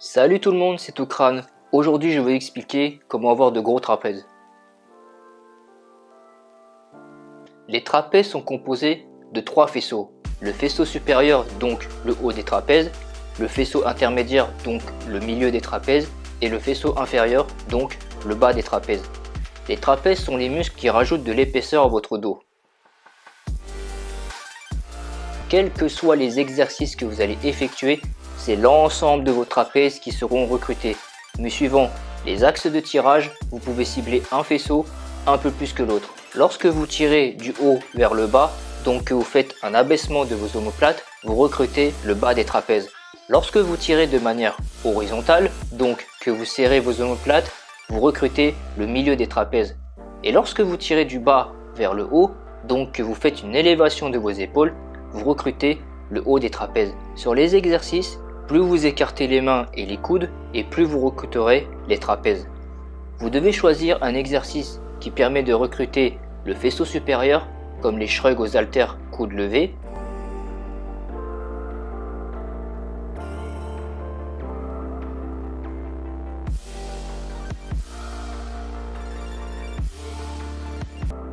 Salut tout le monde, c'est Toukran. Aujourd'hui, je vais vous expliquer comment avoir de gros trapèzes. Les trapèzes sont composés de trois faisceaux. Le faisceau supérieur, donc le haut des trapèzes, le faisceau intermédiaire, donc le milieu des trapèzes, et le faisceau inférieur, donc le bas des trapèzes. Les trapèzes sont les muscles qui rajoutent de l'épaisseur à votre dos. Quels que soient les exercices que vous allez effectuer, c'est l'ensemble de vos trapèzes qui seront recrutés. Mais suivant les axes de tirage, vous pouvez cibler un faisceau un peu plus que l'autre. Lorsque vous tirez du haut vers le bas, donc que vous faites un abaissement de vos omoplates, vous recrutez le bas des trapèzes. Lorsque vous tirez de manière horizontale, donc que vous serrez vos omoplates, vous recrutez le milieu des trapèzes. Et lorsque vous tirez du bas vers le haut, donc que vous faites une élévation de vos épaules, vous recrutez le haut des trapèzes. Sur les exercices, plus vous écartez les mains et les coudes et plus vous recruterez les trapèzes. Vous devez choisir un exercice qui permet de recruter le faisceau supérieur, comme les shrugs aux haltères coudes levés,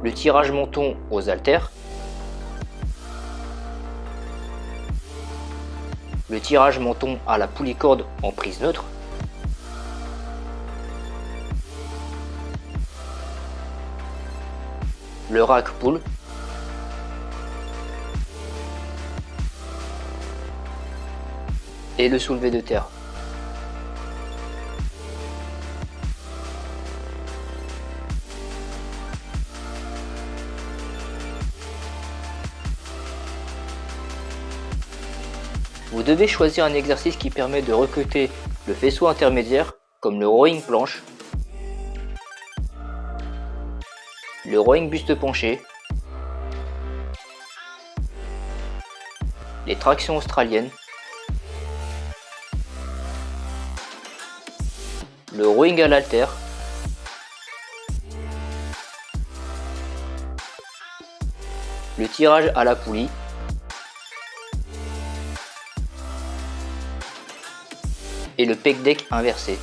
le tirage menton aux haltères, le tirage menton à la poulie-corde en prise neutre, le rack pull, et le soulevé de terre. Vous devez choisir un exercice qui permet de recruter le faisceau intermédiaire, comme le rowing planche, le rowing buste penché, les tractions australiennes, le rowing à l'haltère, le tirage à la poulie, et le pec deck inversé.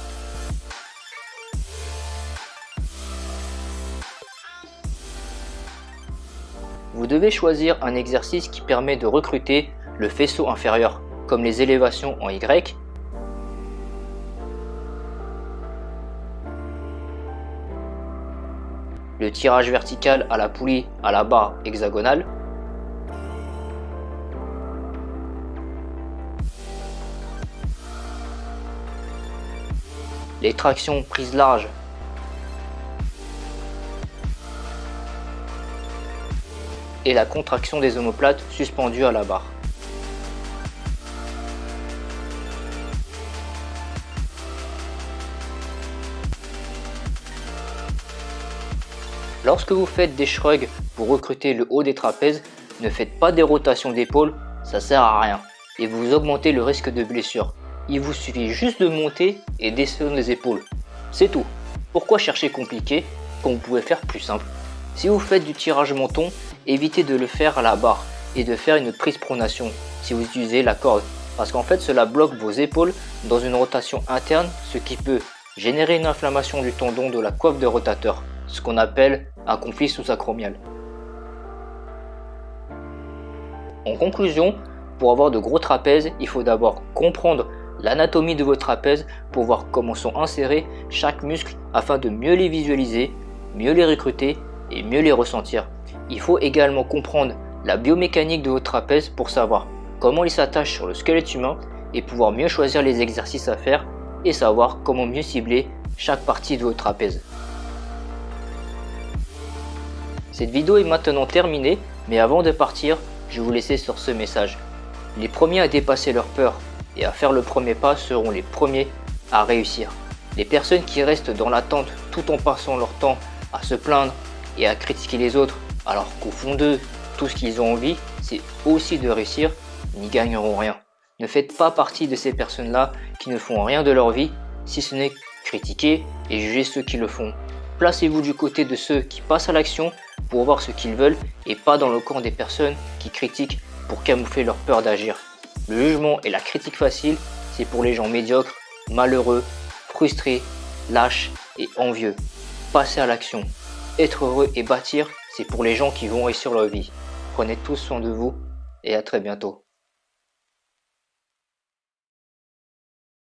Vous devez choisir un exercice qui permet de recruter le faisceau inférieur, comme les élévations en Y, le tirage vertical à la poulie à la barre hexagonale, les tractions prise large, et la contraction des omoplates suspendues à la barre. Lorsque vous faites des shrugs pour recruter le haut des trapèzes, ne faites pas des rotations d'épaule, ça sert à rien, et vous augmentez le risque de blessure. Il vous suffit juste de monter et descendre les épaules. C'est tout. Pourquoi chercher compliqué quand vous pouvez faire plus simple? Si vous faites du tirage menton, évitez de le faire à la barre et de faire une prise pronation si vous utilisez la corde. Parce qu'en fait cela bloque vos épaules dans une rotation interne, ce qui peut générer une inflammation du tendon de la coiffe de rotateur, ce qu'on appelle un conflit sous-acromial. En conclusion, pour avoir de gros trapèzes, il faut d'abord comprendre l'anatomie de vos trapèzes pour voir comment sont insérés chaque muscle afin de mieux les visualiser, mieux les recruter et mieux les ressentir. Il faut également comprendre la biomécanique de vos trapèzes pour savoir comment ils s'attachent sur le squelette humain et pouvoir mieux choisir les exercices à faire et savoir comment mieux cibler chaque partie de vos trapèzes. Cette vidéo est maintenant terminée, mais avant de partir, je vais vous laisser sur ce message. Les premiers à dépasser leur peur et à faire le premier pas seront les premiers à réussir. Les personnes qui restent dans l'attente tout en passant leur temps à se plaindre et à critiquer les autres, alors qu'au fond d'eux, tout ce qu'ils ont envie, c'est aussi de réussir, n'y gagneront rien. Ne faites pas partie de ces personnes-là qui ne font rien de leur vie, si ce n'est critiquer et juger ceux qui le font. Placez-vous du côté de ceux qui passent à l'action pour voir ce qu'ils veulent et pas dans le camp des personnes qui critiquent pour camoufler leur peur d'agir. Le jugement et la critique facile, c'est pour les gens médiocres malheureux, frustré, lâche et envieux. Passez à l'action. Être heureux et bâtir, c'est pour les gens qui vont réussir leur vie. Prenez tous soin de vous et à très bientôt.